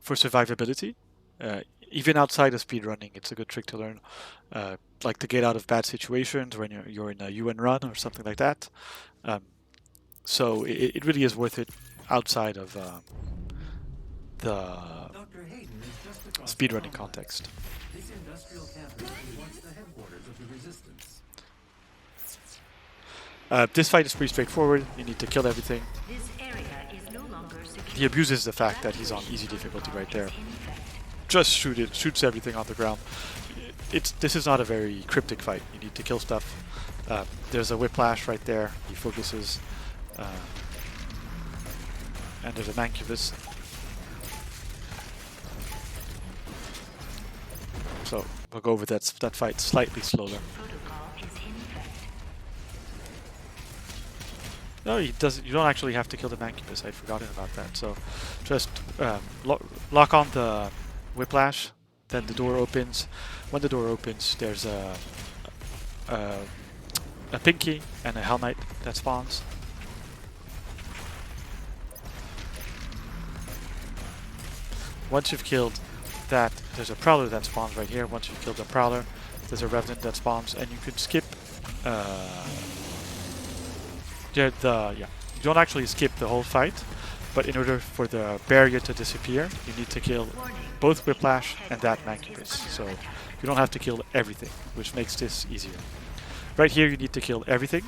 for survivability. Even outside of speedrunning, it's a good trick to learn, like to get out of bad situations when you're in a UN run or something like that. So it really is worth it outside of the speedrunning context. This industrial campus was once the headquarters of the resistance. This fight is pretty straightforward. You need to kill everything. This area is no longer secure. He abuses the fact that he's on easy difficulty right there. Just shoot it, shoots everything on the ground. This is not a very cryptic fight. You need to kill stuff. There's a whiplash right there. He focuses. And there's a mancubus. So we'll go over that fight slightly slower. No, he doesn't. You don't actually have to kill the mancubus. I'd forgotten about that. So just lock on the whiplash. Then the door opens. When the door opens, there's a pinky and a hell knight that spawns. Once you've killed that, there's a prowler that spawns right here. Once you've killed the prowler, there's a revenant that spawns, and you can skip. You don't actually skip the whole fight, but in order for the barrier to disappear, you need to kill both whiplash and that mancubus. So you don't have to kill everything, which makes this easier. Right here, you need to kill everything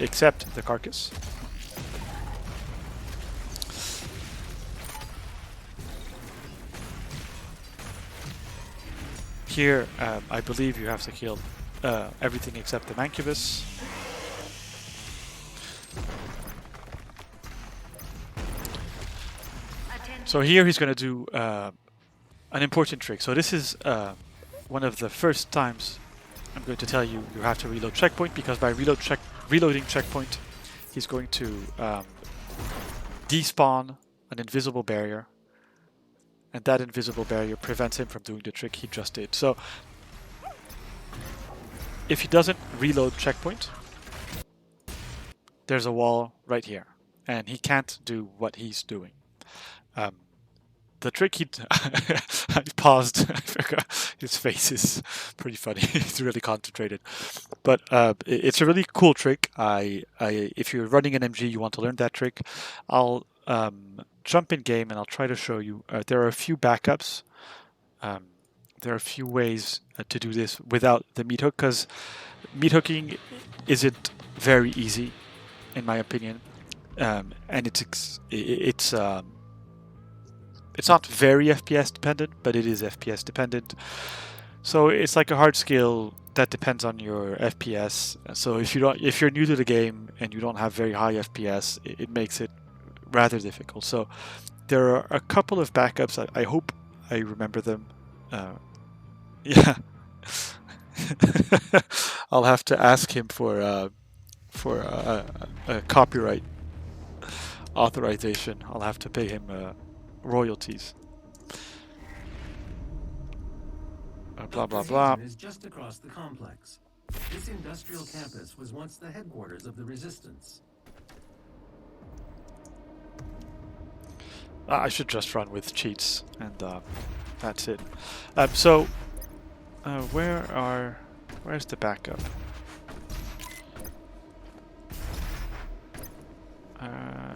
except the carcass. Here, I believe you have to kill everything except the mancubus. So here he's going to do an important trick. So this is one of the first times I'm going to tell you you have to reload checkpoint, because by reloading checkpoint, he's going to despawn an invisible barrier, and that invisible barrier prevents him from doing the trick he just did. So if he doesn't reload checkpoint, there's a wall right here, and he can't do what he's doing. The trick I paused. His face is pretty funny. He's really concentrated, but it's a really cool trick. If you're running an NMG, you want to learn that trick, I'll jump in game and I'll try to show you. There are a few backups. There are a few ways to do this without the meat hook, because meat hooking isn't very easy, in my opinion, and it's not very FPS dependent, but it is FPS dependent. So it's like a hard skill that depends on your FPS. So if you're new to the game and you don't have very high FPS, it makes it rather difficult. So there are a couple of backups. I hope I remember them. Yeah, I'll have to ask him for a copyright authorization. I'll have to pay him royalties. Blah blah blah. Is just across the complex. This industrial campus was once the headquarters of the resistance. I should just run with cheats, and that's it. Where's the backup?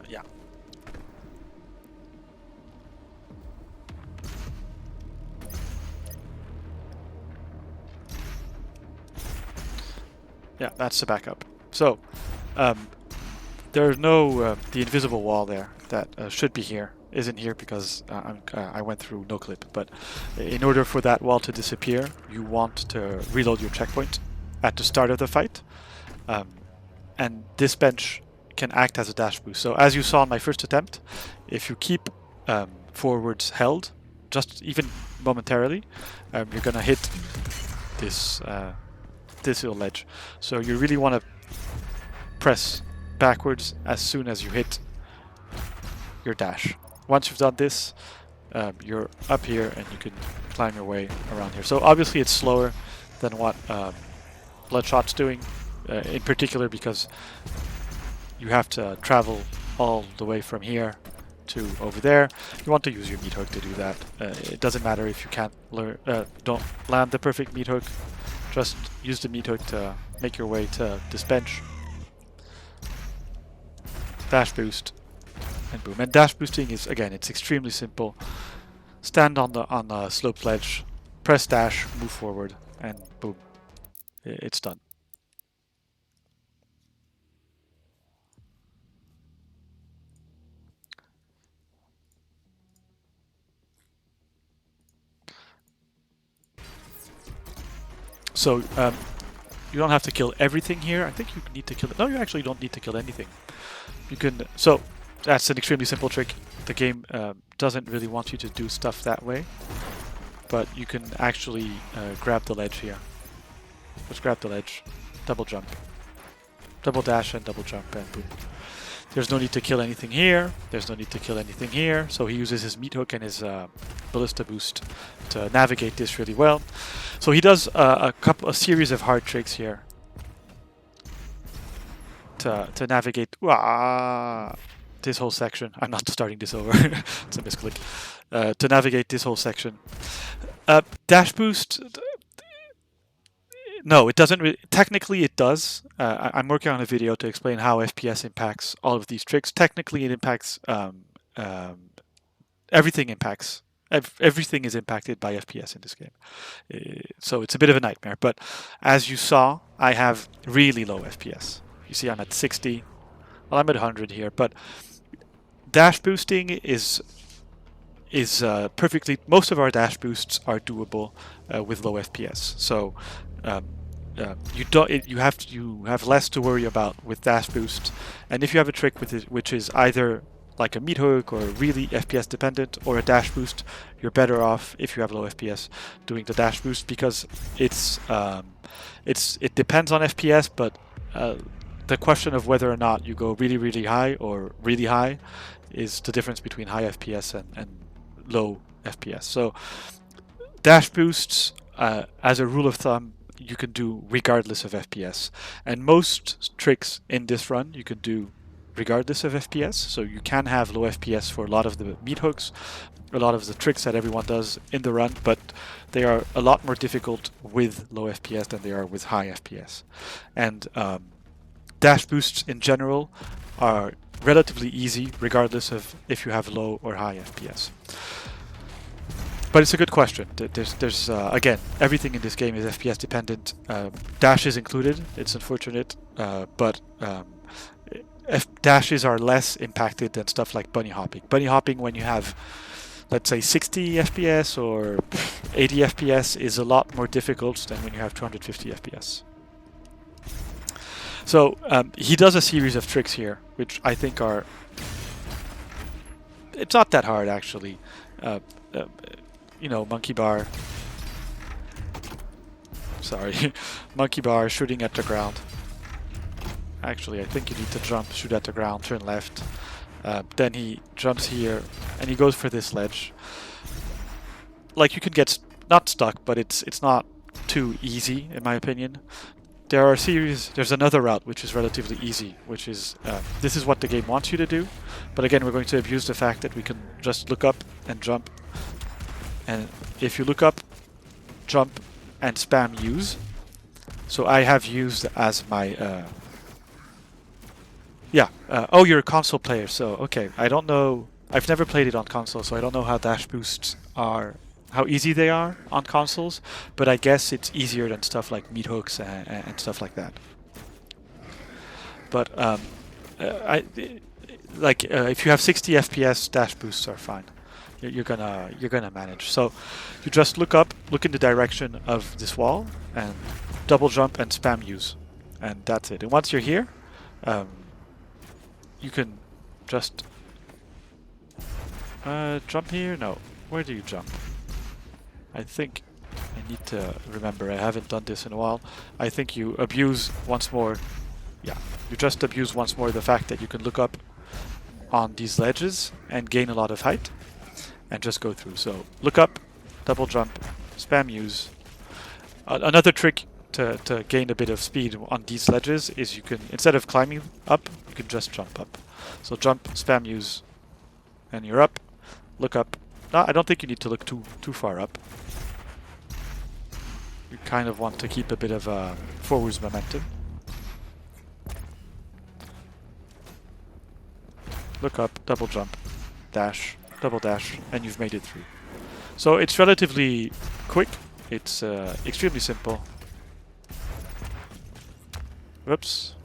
Yeah. Yeah, that's the backup. So, there's no the invisible wall there that should be here. Isn't here because I went through no clip. But in order for that wall to disappear, you want to reload your checkpoint at the start of the fight, and this bench can act as a dash boost. So as you saw in my first attempt, if you keep forwards held, just even momentarily, you're gonna hit this little ledge. So you really want to press backwards as soon as you hit your dash. Once you've done this, you're up here and you can climb your way around here. So obviously it's slower than what Bloodshot's doing, in particular because you have to travel all the way from here to over there. You want to use your meat hook to do that. It doesn't matter if you can't don't land the perfect meat hook. Just use the meat hook to make your way to this bench. Dash boost, and boom. And dash boosting is, again, it's extremely simple. Stand on the sloped ledge, press dash, move forward, and boom, it's done. So you don't have to kill everything here. I think you need to kill it. No, you actually don't need to kill anything. You can. So that's an extremely simple trick. The game doesn't really want you to do stuff that way, but you can actually grab the ledge here. Just grab the ledge, double jump, double dash, and double jump, and boom. There's no need to kill anything here. There's no need to kill anything here. So he uses his meat hook and his ballista boost to navigate this really well. So he does a series of hard tricks here to navigate this whole section. I'm not starting this over. It's a misclick. To navigate this whole section. Dash boost. No, it doesn't. Technically, it does. I'm working on a video to explain how FPS impacts all of these tricks. Technically, it impacts everything. Everything is impacted by FPS in this game. So it's a bit of a nightmare. But as you saw, I have really low FPS. You see, I'm at 60. Well, I'm at 100 here. But dash boosting is perfectly. Most of our dash boosts are doable with low FPS. So. You have less to worry about with dash boost, and if you have a trick with it which is either like a meat hook or really FPS dependent or a dash boost, you're better off if you have low FPS doing the dash boost, because it depends on FPS, but the question of whether or not you go really high or really high is the difference between high FPS and low FPS. So dash boosts, as a rule of thumb, you can do regardless of FPS, and most tricks in this run you can do regardless of FPS. So you can have low FPS for a lot of the meat hooks, a lot of the tricks that everyone does in the run, but they are a lot more difficult with low FPS than they are with high FPS. And dash boosts in general are relatively easy regardless of if you have low or high FPS. But it's a good question. There's again, everything in this game is FPS dependent. Dash is included. It's unfortunate, but dashes are less impacted than stuff like bunny hopping. Bunny hopping, when you have, let's say, 60 FPS or 80 FPS, is a lot more difficult than when you have 250 FPS. So he does a series of tricks here, which I think are... It's not that hard, actually. You know, monkey bar. Sorry. Monkey bar, shooting at the ground. Actually, I think you need to jump, shoot at the ground, turn left. Then he jumps here, and he goes for this ledge. Like, you could get not stuck, but it's not too easy, in my opinion. There's another route which is relatively easy, which is, this is what the game wants you to do. But again, we're going to abuse the fact that we can just look up and jump. And if you look up, jump, and spam use. So I have used as my... oh, you're a console player, so okay. I don't know... I've never played it on console, so I don't know how dash boosts are... How easy they are on consoles, but I guess it's easier than stuff like meat hooks and stuff like that. But if you have 60 FPS, dash boosts are fine. You're gonna manage. So you just look up, look in the direction of this wall, and double jump and spam use, and that's it. And once you're here, you can just jump here. No, where do you jump? I think I need to remember. I haven't done this in a while. I think you abuse once more. Yeah, you just abuse once more the fact that you can look up on these ledges and gain a lot of height. And just go through. So look up, double jump, spam use. Another trick to gain a bit of speed on these ledges is you can, instead of climbing up, you can just jump up. So jump, spam use, and you're up. Look up. No, I don't think you need to look too far up. You kind of want to keep a bit of forwards momentum. Look up, double jump, dash, double dash, and you've made it through. So it's relatively quick. It's extremely simple. Whoops.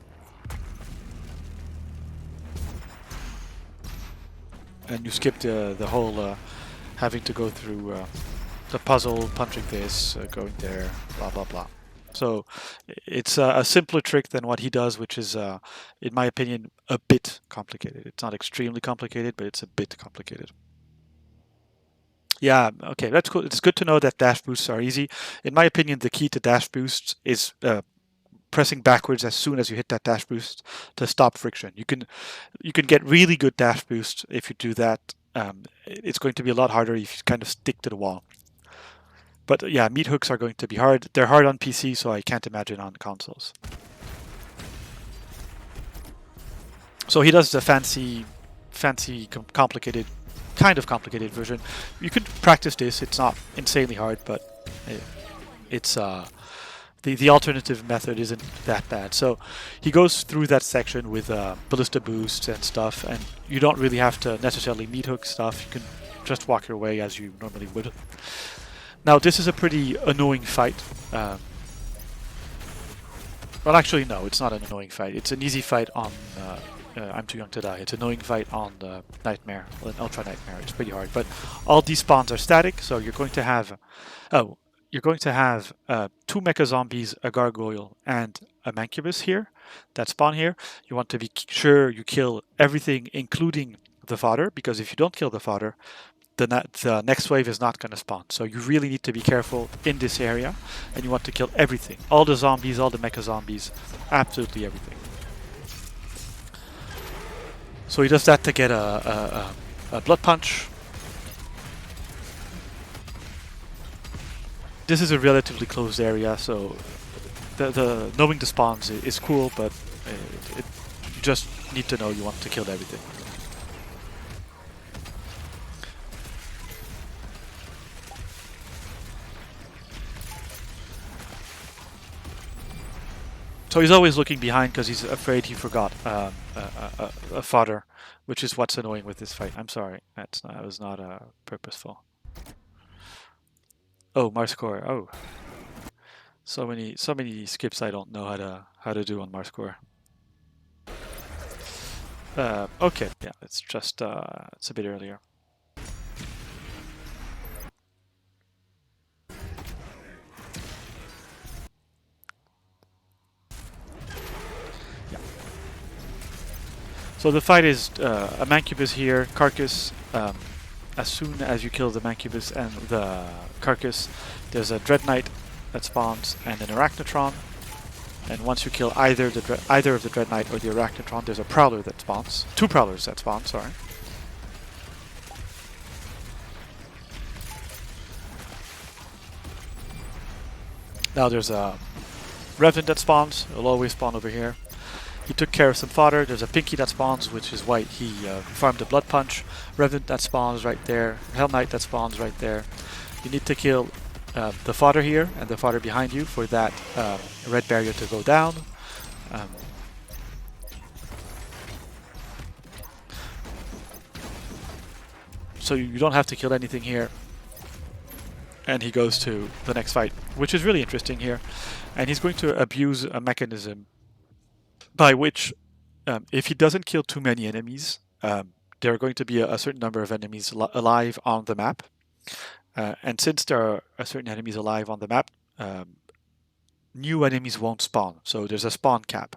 And you skip the whole having to go through the puzzle, punching this, going there, blah blah blah. So it's a simpler trick than what he does, which is, in my opinion, a bit complicated. It's not extremely complicated, but it's a bit complicated. Yeah, okay, that's cool. It's good to know that dash boosts are easy. In my opinion, the key to dash boosts is pressing backwards as soon as you hit that dash boost to stop friction. You can get really good dash boosts if you do that. It's going to be a lot harder if you kind of stick to the wall. But yeah, meat hooks are going to be hard. They're hard on PC, so I can't imagine on consoles. So he does the fancy, complicated, kind of complicated version. You could practice this. It's not insanely hard, but it's the alternative method isn't that bad. So he goes through that section with ballista boosts and stuff, and you don't really have to necessarily meat hook stuff. You can just walk your way as you normally would. Now this is a pretty annoying fight. Well, actually no, it's not an annoying fight. It's an easy fight on I'm Too Young to Die. It's an annoying fight on the Nightmare, an Ultra Nightmare. It's pretty hard, but all these spawns are static, so you're going to have two mecha zombies, a gargoyle, and a mancubus here that spawn here. You want to be sure you kill everything, including the fodder, because if you don't kill the fodder, the next wave is not going to spawn. So you really need to be careful in this area, and you want to kill everything. All the zombies, all the mecha zombies, absolutely everything. So he does that to get a blood punch. This is a relatively closed area, so the knowing the spawns is cool, but you just need to know you want to kill everything. So he's always looking behind because he's afraid he forgot a fodder, which is what's annoying with this fight. I'm sorry, that was not purposeful. Oh, Marscore. Oh, so many skips I don't know how to do on Marscore. Okay, yeah, it's just it's a bit earlier. So the fight is a mancubus here, carcass. As soon as you kill the mancubus and the carcass, there's a dread knight that spawns and an arachnotron. And once you kill either of the dread knight or the arachnotron, there's a prowler that spawns. Two prowlers that spawn. Sorry. Now there's a revenant that spawns. It'll always spawn over here. He took care of some fodder. There's a pinky that spawns, which is white. He farmed a blood punch. Revenant that spawns right there. Hell Knight that spawns right there. You need to kill the fodder here and the fodder behind you for that red barrier to go down. So you don't have to kill anything here. And he goes to the next fight, which is really interesting here. And he's going to abuse a mechanism by which, if he doesn't kill too many enemies, there are going to be a certain number of enemies alive on the map. And since there are a certain enemies alive on the map, new enemies won't spawn. So there's a spawn cap.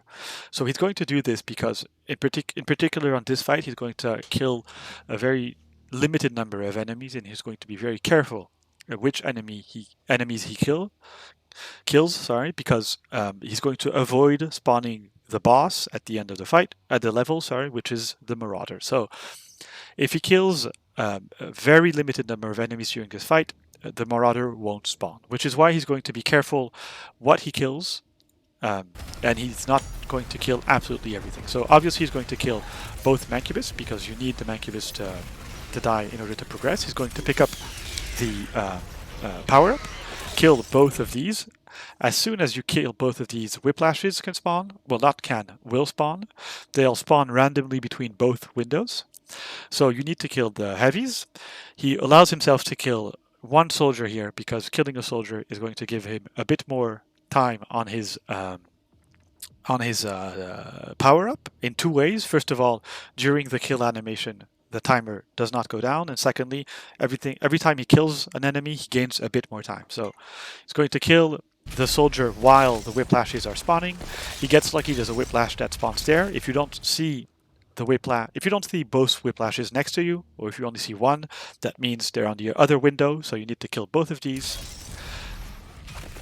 So he's going to do this because, in particular on this fight, he's going to kill a very limited number of enemies, and he's going to be very careful which enemies he kills. Sorry, because he's going to avoid spawning the boss at the end of the fight, at the level, sorry, which is the Marauder. So if he kills a very limited number of enemies during this fight, the Marauder won't spawn, which is why he's going to be careful what he kills, and he's not going to kill absolutely everything. So obviously he's going to kill both Mancubus, because you need the Mancubus to die in order to progress. He's going to pick up the power-up, kill both of these. As soon as you kill both of these, whiplashes can spawn. Well, not can, will spawn. They'll spawn randomly between both windows. So you need to kill the heavies. He allows himself to kill one soldier here because killing a soldier is going to give him a bit more time on his power-up in two ways. First of all, during the kill animation, the timer does not go down, and secondly, every time he kills an enemy, he gains a bit more time. So he's going to kill the soldier while the whiplashes are spawning. He gets lucky, there's a whiplash that spawns there. If you don't see the if you don't see both whiplashes next to you, or if you only see one, that means they're on the other window, so you need to kill both of these.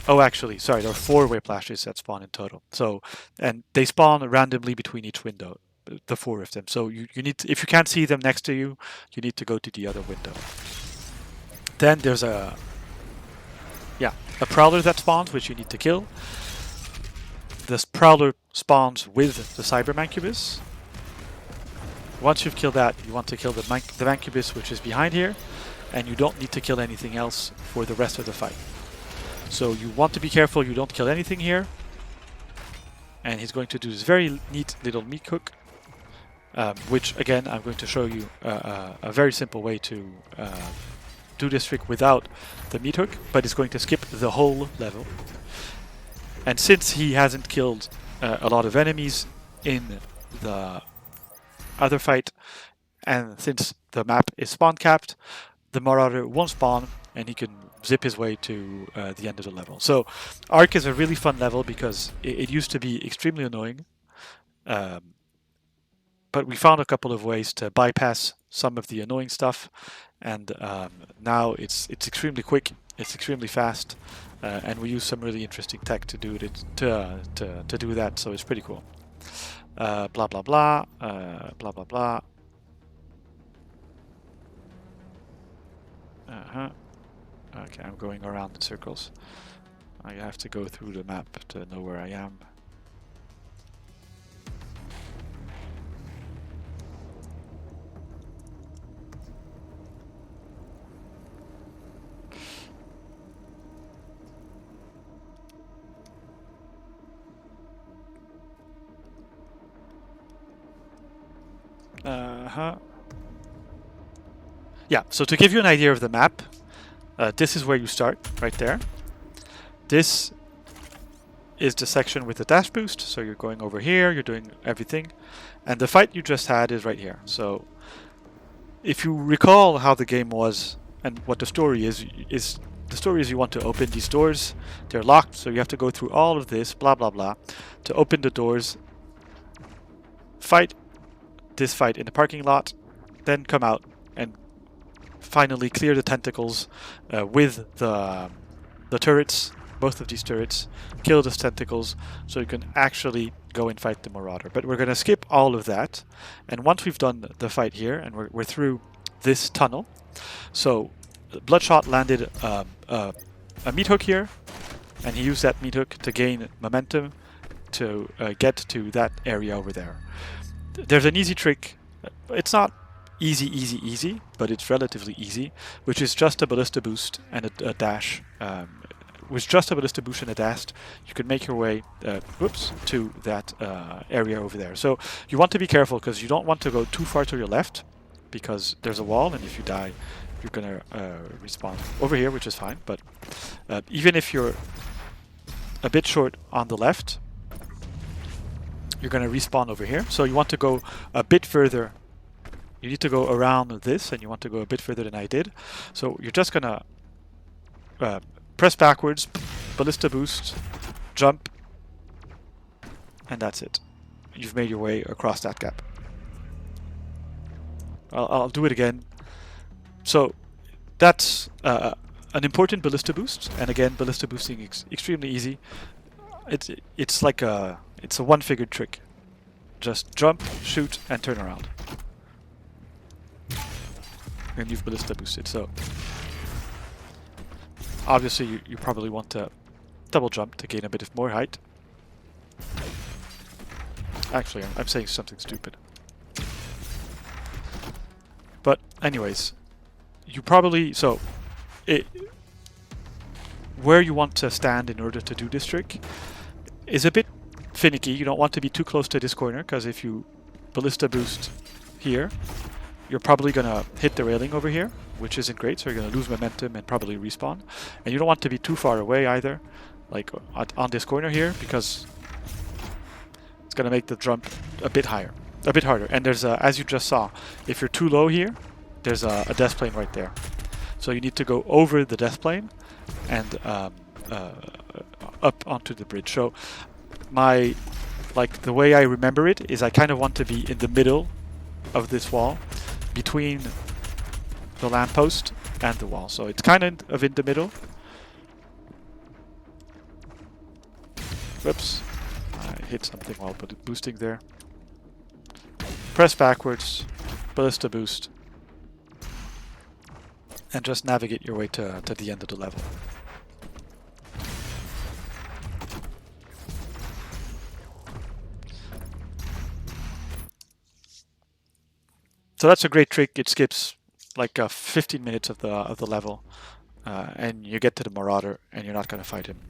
Oh, actually, sorry, there are 4 whiplashes that spawn in total. So, and they spawn randomly between each window, the 4 of them. So you need to, if you can't see them next to you, you need to go to the other window. Then there's a prowler that spawns, which you need to kill. This prowler spawns with the cyber mancubus. Once you've killed that, you want to kill the mancubus, which is behind here, and you don't need to kill anything else for the rest of the fight. So you want to be careful you don't kill anything here. And he's going to do this very neat little meat hook, which again I'm going to show you a very simple way to do this trick without the meat hook, but it's going to skip the whole level. And since he hasn't killed a lot of enemies in the other fight, and since the map is spawn capped, the Marauder won't spawn and he can zip his way to the end of the level. So Ark is a really fun level because it used to be extremely annoying, but we found a couple of ways to bypass some of the annoying stuff, and now it's extremely quick, it's extremely fast, and we use some really interesting tech to do it to do that. So it's pretty cool. Blah blah blah, blah blah blah. Okay, I'm going around in circles. I have to go through the map to know where I am. Yeah, so to give you an idea of the map, this is where you start, right there. This is the section with the dash boost, so you're going over here, you're doing everything. And the fight you just had is right here. So if you recall how the game was and what the story is the story is you want to open these doors. They're locked, so you have to go through all of this, blah blah blah, to open the doors, fight this fight in the parking lot, then come out and finally clear the tentacles with the turrets, both of these turrets, kill those tentacles so you can actually go and fight the Marauder. But we're going to skip all of that, and once we've done the fight here and we're through this tunnel, so Bloodshot landed a meat hook here, and he used that meat hook to gain momentum to get to that area over there. There's an easy trick. It's not easy, but it's relatively easy, which is just a ballista boost and a dash. With just a ballista boost and a dash, you can make your way to that area over there. So you want to be careful because you don't want to go too far to your left because there's a wall, and if you die, you're gonna respawn over here, which is fine. But even if you're a bit short on the left, you're going to respawn over here. So you want to go a bit further. You need to go around this, and you want to go a bit further than I did. So you're just going to press backwards, ballista boost, jump, and that's it. You've made your way across that gap. I'll do it again. So that's an important ballista boost, and again, ballista boosting is extremely easy. It's like it's a one-figured trick. Just jump, shoot, and turn around, and you've ballista boosted. So obviously you probably want to double jump to gain a bit of more height. Actually, I'm saying something stupid. But anyways, you probably where you want to stand in order to do this trick is a bit finicky. You don't want to be too close to this corner, because if you ballista boost here, you're probably gonna hit the railing over here, which isn't great, so you're gonna lose momentum and probably respawn. And you don't want to be too far away either, like on this corner here, because it's gonna make the jump a bit higher, a bit harder. And there's as you just saw, if you're too low here, there's a death plane right there. So you need to go over the death plane and up onto the bridge. So the way I remember it is I kind of want to be in the middle of this wall, between the lamppost and the wall. So it's kind of in the middle. Whoops. I hit something while boosting there. Press backwards, ballista boost, and just navigate your way to the end of the level. So that's a great trick. It skips like 15 minutes of the level, and you get to the Marauder, and you're not going to fight him.